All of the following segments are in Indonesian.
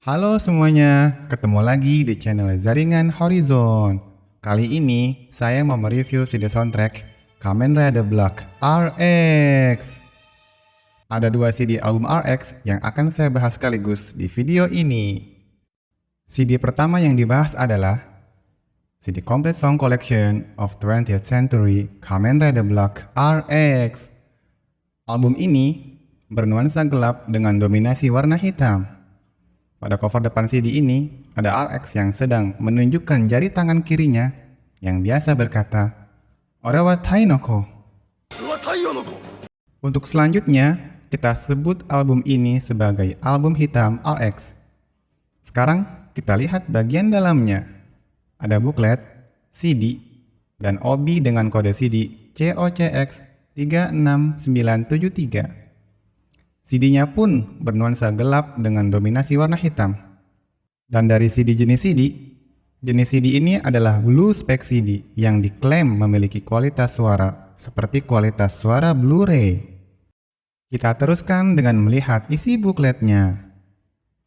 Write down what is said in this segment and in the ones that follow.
Halo semuanya, ketemu lagi di channel Jaringan Horizon. Kali ini saya mau mereview CD soundtrack Kamen Rider Black RX. Ada dua CD album RX yang akan saya bahas sekaligus di video ini. CD pertama yang dibahas adalah CD Complete Song Collection of 20th Century Kamen Rider Black RX. Album ini bernuansa gelap dengan dominasi warna hitam. Pada cover depan CD ini, ada RX yang sedang menunjukkan jari tangan kirinya yang biasa berkata, "Ore wa Tainoko." Untuk selanjutnya, kita sebut album ini sebagai album hitam RX. Sekarang kita lihat bagian dalamnya. Ada booklet, CD, dan OB dengan kode CD COCX 36973. CD-nya pun bernuansa gelap dengan dominasi warna hitam. Dan dari CD, jenis CD ini adalah Blue Spec CD yang diklaim memiliki kualitas suara seperti kualitas suara Blu-ray. Kita teruskan dengan melihat isi bookletnya.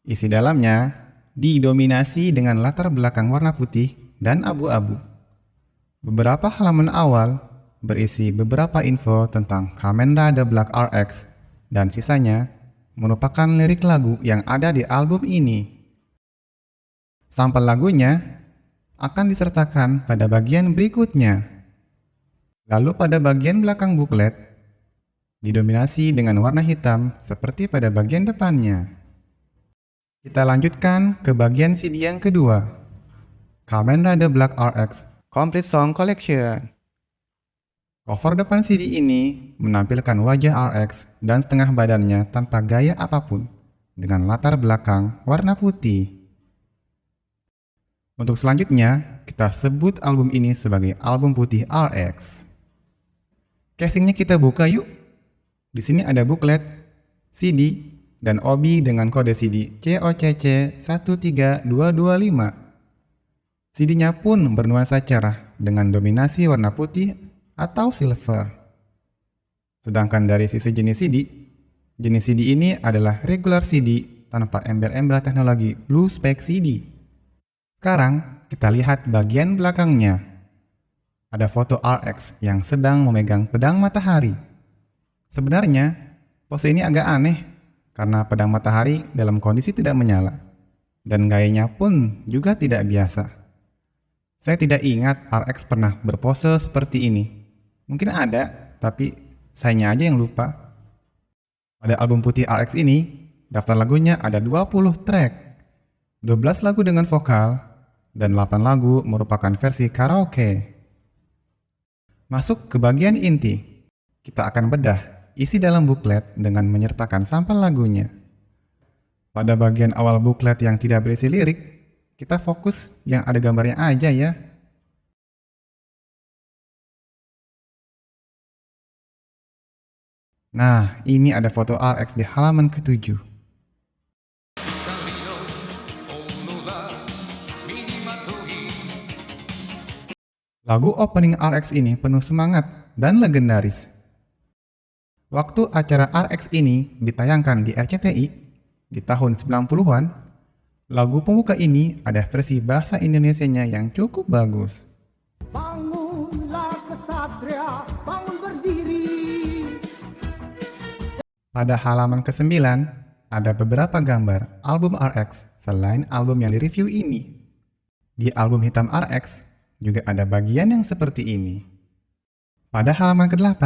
Isi dalamnya didominasi dengan latar belakang warna putih dan abu-abu. Beberapa halaman awal berisi beberapa info tentang Kamen Rider Black RX dan sisanya merupakan lirik lagu yang ada di album ini. Sampel lagunya akan disertakan pada bagian berikutnya. Lalu pada bagian belakang booklet didominasi dengan warna hitam seperti pada bagian depannya. Kita lanjutkan ke bagian CD yang kedua, Kamen Rider Black RX Complete Song Collection. Cover depan CD ini menampilkan wajah RX dan setengah badannya tanpa gaya apapun dengan latar belakang warna putih. Untuk selanjutnya, kita sebut album ini sebagai album putih RX. Casingnya kita buka yuk. Di sini ada booklet, CD, dan OB dengan kode CD COCC 13225. CD-nya pun bernuansa cerah dengan dominasi warna putih atau silver. Sedangkan dari sisi jenis CD ini adalah regular CD tanpa embel-embel teknologi Blue Spec CD. Sekarang kita lihat bagian belakangnya. Ada foto RX yang sedang memegang pedang matahari. Sebenarnya pose ini agak aneh karena pedang matahari dalam kondisi tidak menyala dan gayanya pun juga tidak biasa. Saya tidak ingat RX pernah berpose seperti ini. Mungkin ada, tapi sayanya aja yang lupa. Pada album putih RX ini, daftar lagunya ada 20 track, 12 lagu dengan vokal, dan 8 lagu merupakan versi karaoke. Masuk ke bagian inti, kita akan bedah isi dalam booklet dengan menyertakan sampel lagunya. Pada bagian awal booklet yang tidak berisi lirik, kita fokus yang ada gambarnya aja ya. Nah, ini ada foto RX di halaman ke-7. Lagu opening RX ini penuh semangat dan legendaris. Waktu acara RX ini ditayangkan di RCTI di tahun 90-an, lagu pembuka ini ada versi bahasa Indonesianya yang cukup bagus. Bangunlah kesatria, bangun berdiri. Pada halaman ke-9, ada beberapa gambar album RX selain album yang direview ini. Di album hitam RX juga ada bagian yang seperti ini. Pada halaman ke-8,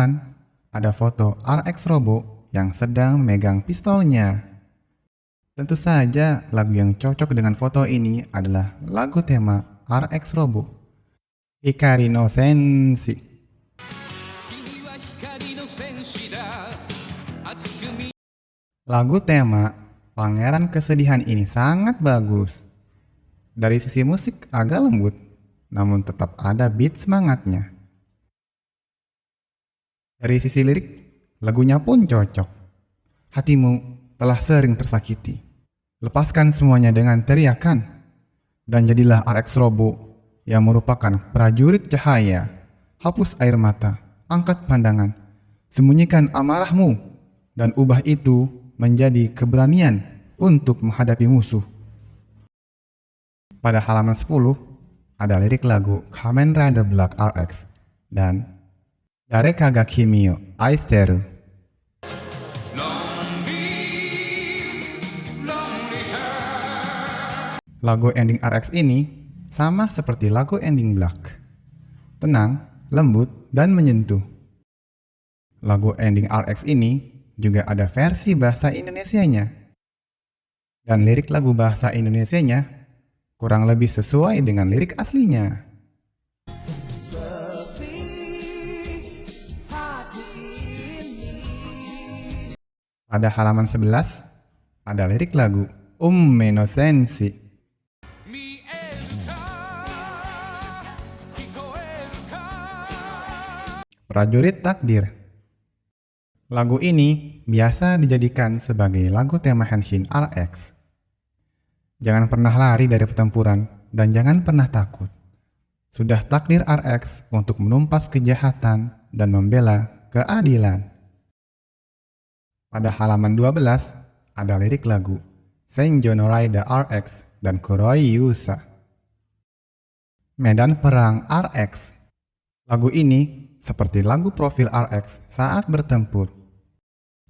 ada foto RX Robo yang sedang memegang pistolnya. Tentu saja lagu yang cocok dengan foto ini adalah lagu tema RX Robo, Hikari no Senshi. Lagu tema Pangeran Kesedihan ini sangat bagus. Dari sisi musik agak lembut, namun tetap ada beat semangatnya. Dari sisi lirik, lagunya pun cocok. Hatimu telah sering tersakiti. Lepaskan semuanya dengan teriakan. Dan jadilah RX Robo yang merupakan prajurit cahaya. Hapus air mata, angkat pandangan, sembunyikan amarahmu, dan ubah itu menjadi keberanian untuk menghadapi musuh. Pada halaman 10, ada lirik lagu Kamen Rider Black RX dan Dareka ga Kimi o Aishiteru. Lagu ending RX ini sama seperti lagu ending Black. Tenang, lembut, dan menyentuh. Lagu ending RX ini juga ada versi bahasa Indonesianya. Dan lirik lagu bahasa Indonesianya kurang lebih sesuai dengan lirik aslinya. Pada halaman 11, ada lirik lagu Umme no Senshi. Prajurit Takdir. Lagu ini biasa dijadikan sebagai lagu tema Henshin RX. Jangan pernah lari dari pertempuran dan jangan pernah takut. Sudah takdir RX untuk menumpas kejahatan dan membela keadilan. Pada halaman 12, ada lirik lagu Senjo no Raida RX dan Kuroi Yusa. Medan Perang RX. Lagu ini seperti lagu profil RX saat bertempur.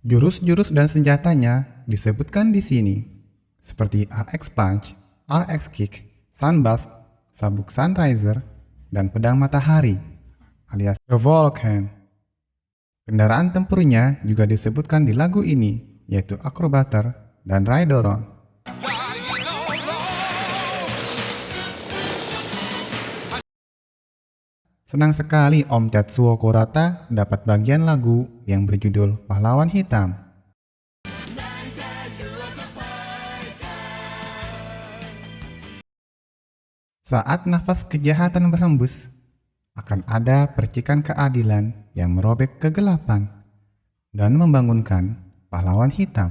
Jurus-jurus dan senjatanya disebutkan di sini, seperti RX Punch, RX Kick, Sunburst, sabuk Sunriser, dan pedang matahari alias The Vulcan. Kendaraan tempurnya juga disebutkan di lagu ini, yaitu Acrobater dan Raidoron. Senang sekali Om Tetsuo Kurata dapat bagian lagu yang berjudul Pahlawan Hitam. Saat nafas kejahatan berhembus, akan ada percikan keadilan yang merobek kegelapan dan membangunkan pahlawan hitam.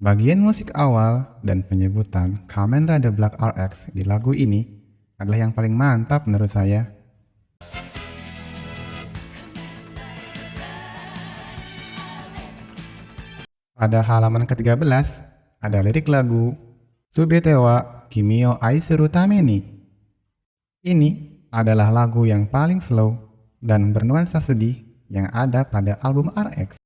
Bagian musik awal dan penyebutan Kamen Rider Black RX di lagu ini adalah yang paling mantap menurut saya. Pada halaman ke-13, ada lirik lagu Subete wa Kimi o Aisuru Tameni. Ini adalah lagu yang paling slow dan bernuansa sedih yang ada pada album RX.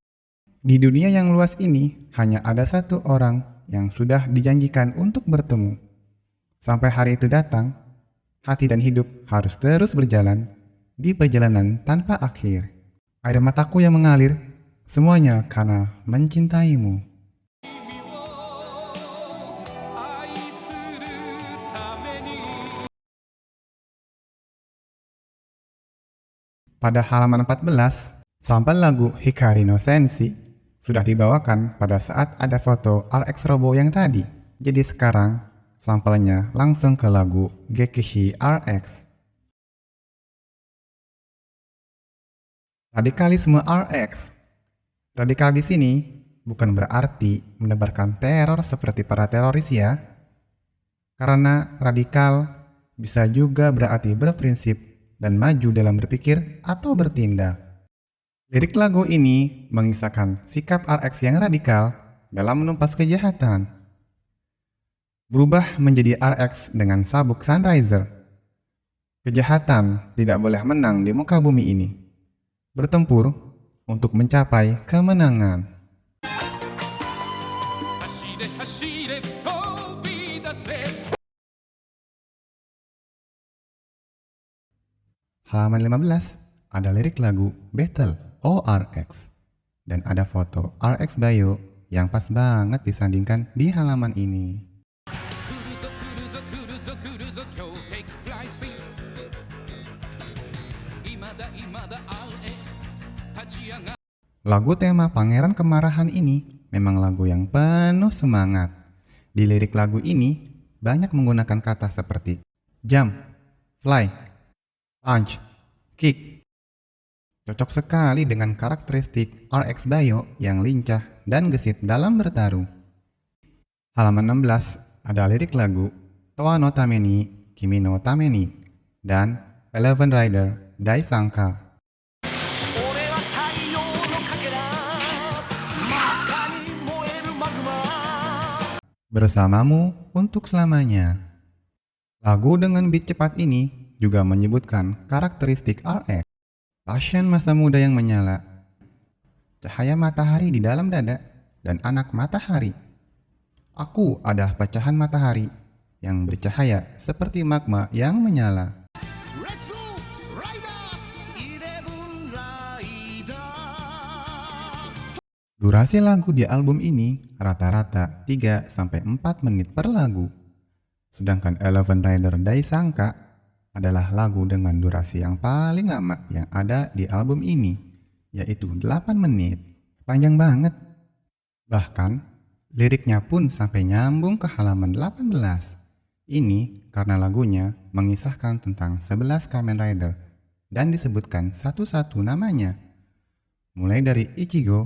Di dunia yang luas ini, hanya ada satu orang yang sudah dijanjikan untuk bertemu. Sampai hari itu datang, hati dan hidup harus terus berjalan di perjalanan tanpa akhir. Air mataku yang mengalir, semuanya karena mencintaimu. Pada halaman 14, sampel lagu Hikari no Senshi sudah dibawakan pada saat ada foto RX Robo yang tadi. Jadi sekarang sampelnya langsung ke lagu Gekishi RX. Radikalisme RX. Radikal di sini bukan berarti menebarkan teror seperti para teroris ya. Karena radikal bisa juga berarti berprinsip dan maju dalam berpikir atau bertindak. Lirik lagu ini mengisahkan sikap RX yang radikal dalam menumpas kejahatan. Berubah menjadi RX dengan sabuk Sunriser. Kejahatan tidak boleh menang di muka bumi ini. Bertempur untuk mencapai kemenangan. Halaman 15 ada lirik lagu Battle ORX dan ada foto RX Bayo yang pas banget disandingkan di halaman ini. Lagu tema Pangeran Kemarahan ini memang lagu yang penuh semangat. Di lirik lagu ini banyak menggunakan kata seperti jump, fly, punch, kick. Cocok sekali dengan karakteristik RX Bayo yang lincah dan gesit dalam bertarung. Halaman 16 ada lirik lagu Toa no Tameni, Kimi no Tameni dan Eleven Rider Daisangka. Bersamamu untuk selamanya. Lagu dengan beat cepat ini juga menyebutkan karakteristik RX. Passion masa muda yang menyala, cahaya matahari di dalam dada, dan anak matahari. Aku adalah pecahan matahari yang bercahaya seperti magma yang menyala. Durasi lagu di album ini rata-rata 3-4 menit per lagu. Sedangkan Eleven Rider Dai Sangka adalah lagu dengan durasi yang paling lama yang ada di album ini, yaitu 8 menit. Panjang banget. Bahkan, liriknya pun sampai nyambung ke halaman 18. Ini karena lagunya mengisahkan tentang 11 Kamen Rider dan disebutkan satu-satu namanya. Mulai dari Ichigo,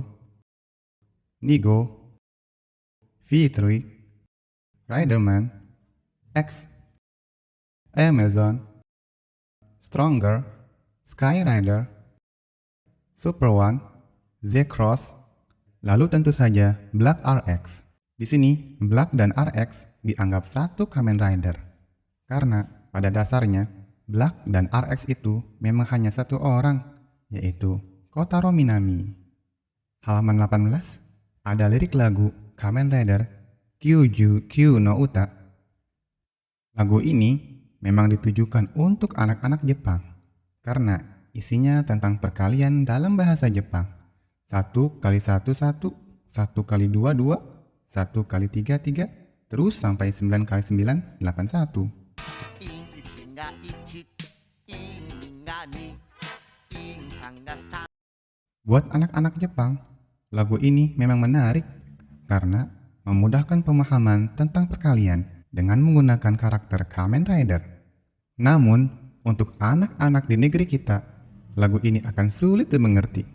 Nigo, V3, Riderman, X, Amazon, Stronger, Sky Rider, Super One, Z-Cross, lalu tentu saja Black RX. Di sini, Black dan RX dianggap satu Kamen Rider. Karena pada dasarnya, Black dan RX itu memang hanya satu orang, yaitu Kotaro Minami. Halaman 18, ada lirik lagu Kamen Rider Kyuju Kyu no Uta. Lagu ini memang ditujukan untuk anak-anak Jepang karena isinya tentang perkalian dalam bahasa Jepang. 1 kali 1 1, 1 kali 2 2, 1 kali 3 3, terus sampai 9 kali 9 81. Buat anak-anak Jepang, lagu ini memang menarik karena memudahkan pemahaman tentang perkalian dengan menggunakan karakter Kamen Rider. Namun, untuk anak-anak di negeri kita, lagu ini akan sulit dimengerti.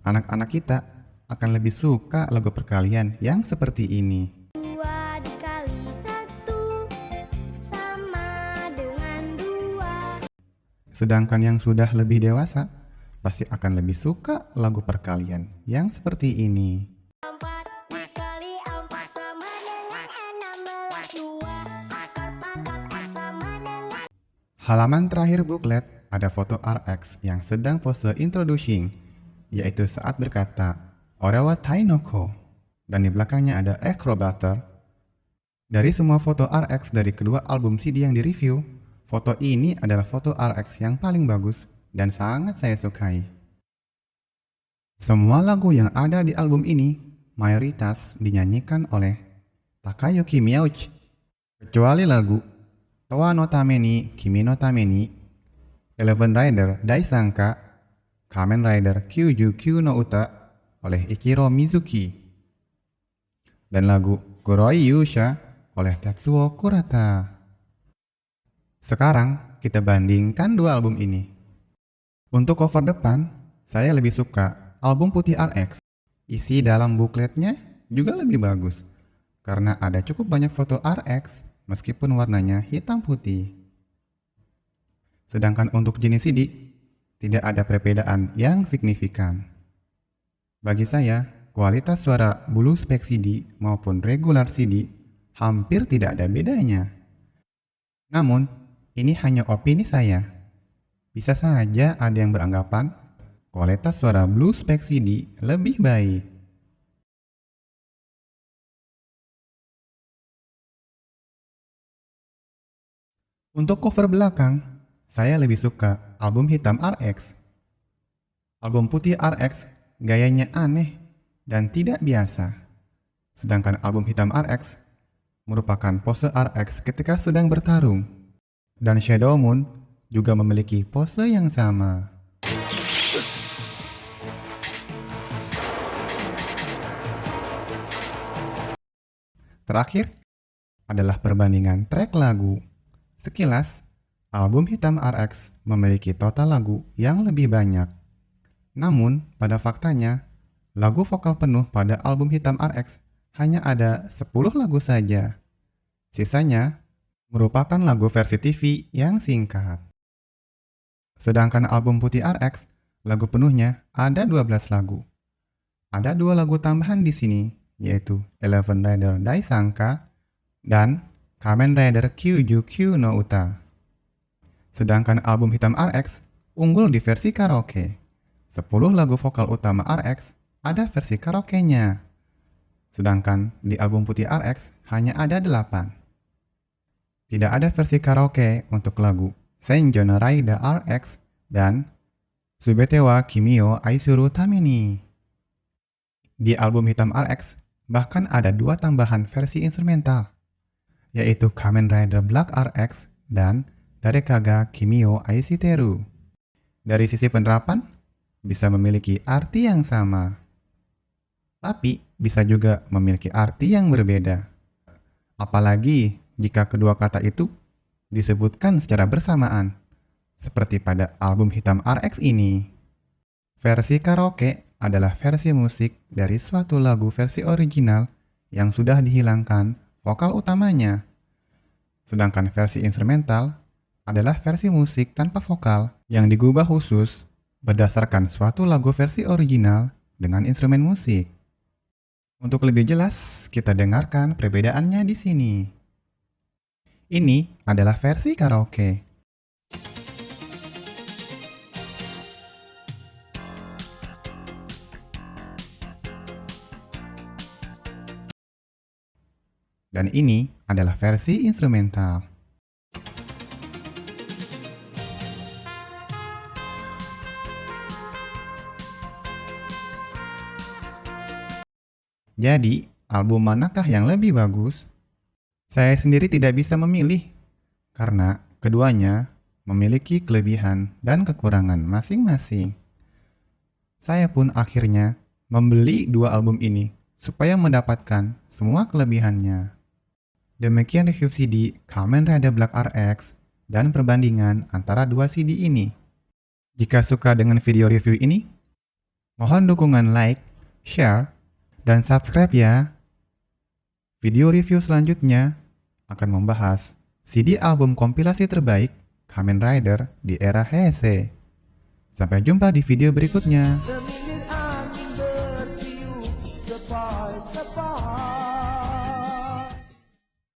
Anak-anak kita akan lebih suka lagu perkalian yang seperti ini. 2 dikali 1 sama dengan 2. Sedangkan yang sudah lebih dewasa, pasti akan lebih suka lagu perkalian yang seperti ini. 4 dikali 4 sama dengan 16. 2 akar pangkat sama dengan. Halaman terakhir buklet ada foto RX yang sedang pose introducing, yaitu saat berkata Orewa Tainoko, dan di belakangnya ada Acrobater. Dari semua foto RX dari kedua album CD yang direview, foto ini adalah foto RX yang paling bagus dan sangat saya sukai. Semua lagu yang ada di album ini mayoritas dinyanyikan oleh Takayuki Miyauchi, kecuali lagu Towa no Tame ni Kimi no Tame ni, Eleven Rider Dai Sangka, Kamen Rider Kyuju Kyu no Uta oleh Ichiro Mizuki, dan lagu Kuroi Yusha oleh Tetsuo Kurata. Sekarang kita bandingkan dua album ini. Untuk cover depan, saya lebih suka album putih RX. Isi dalam bukletnya juga lebih bagus karena ada cukup banyak foto RX meskipun warnanya hitam putih. Sedangkan untuk jenis CD, tidak ada perbedaan yang signifikan. Bagi saya, kualitas suara Blue Spec CD maupun regular CD hampir tidak ada bedanya. Namun, ini hanya opini saya. Bisa saja ada yang beranggapan kualitas suara Blue Spec CD lebih baik. Untuk cover belakang, saya lebih suka album hitam RX. Album putih RX gayanya aneh dan tidak biasa. Sedangkan album hitam RX merupakan pose RX ketika sedang bertarung. Dan Shadow Moon juga memiliki pose yang sama. Terakhir adalah perbandingan track lagu. Sekilas, album hitam RX memiliki total lagu yang lebih banyak. Namun, pada faktanya, lagu vokal penuh pada album hitam RX hanya ada 10 lagu saja. Sisanya merupakan lagu versi TV yang singkat. Sedangkan album putih RX, lagu penuhnya ada 12 lagu. Ada 2 lagu tambahan di sini, yaitu Eleven Rider Dai Sangka dan Kamen Rider Kyujyu no Uta. Sedangkan album Hitam RX unggul di versi karaoke. 10 lagu vokal utama RX ada versi karaoke-nya. Sedangkan di album Putih RX hanya ada 8. Tidak ada versi karaoke untuk lagu Senjo no Raida RX dan Subete wa Kimi o Aisuru Tameni. Di album Hitam RX bahkan ada 2 tambahan versi instrumental, yaitu Kamen Rider Black RX dan Darekaga Kimi o Aishiteru. Dari sisi penerapan, bisa memiliki arti yang sama, tapi bisa juga memiliki arti yang berbeda. Apalagi jika kedua kata itu disebutkan secara bersamaan, seperti pada album Hitam RX ini. Versi karaoke adalah versi musik dari suatu lagu versi original yang sudah dihilangkan vokal utamanya. Sedangkan versi instrumental adalah versi musik tanpa vokal yang digubah khusus berdasarkan suatu lagu versi original dengan instrumen musik. Untuk lebih jelas, kita dengarkan perbedaannya di sini. Ini adalah versi karaoke. Dan ini adalah versi instrumental. Jadi, album manakah yang lebih bagus? Saya sendiri tidak bisa memilih, karena keduanya memiliki kelebihan dan kekurangan masing-masing. Saya pun akhirnya membeli 2 album ini supaya mendapatkan semua kelebihannya. Demikian review CD Kamen Rider Black RX dan perbandingan antara 2 CD ini. Jika suka dengan video review ini, mohon dukungan like, share, dan subscribe ya. Video review selanjutnya akan membahas CD album kompilasi terbaik Kamen Rider di era Heisei. Sampai jumpa di video berikutnya. Semilir angin bertiup sepoi-sepoi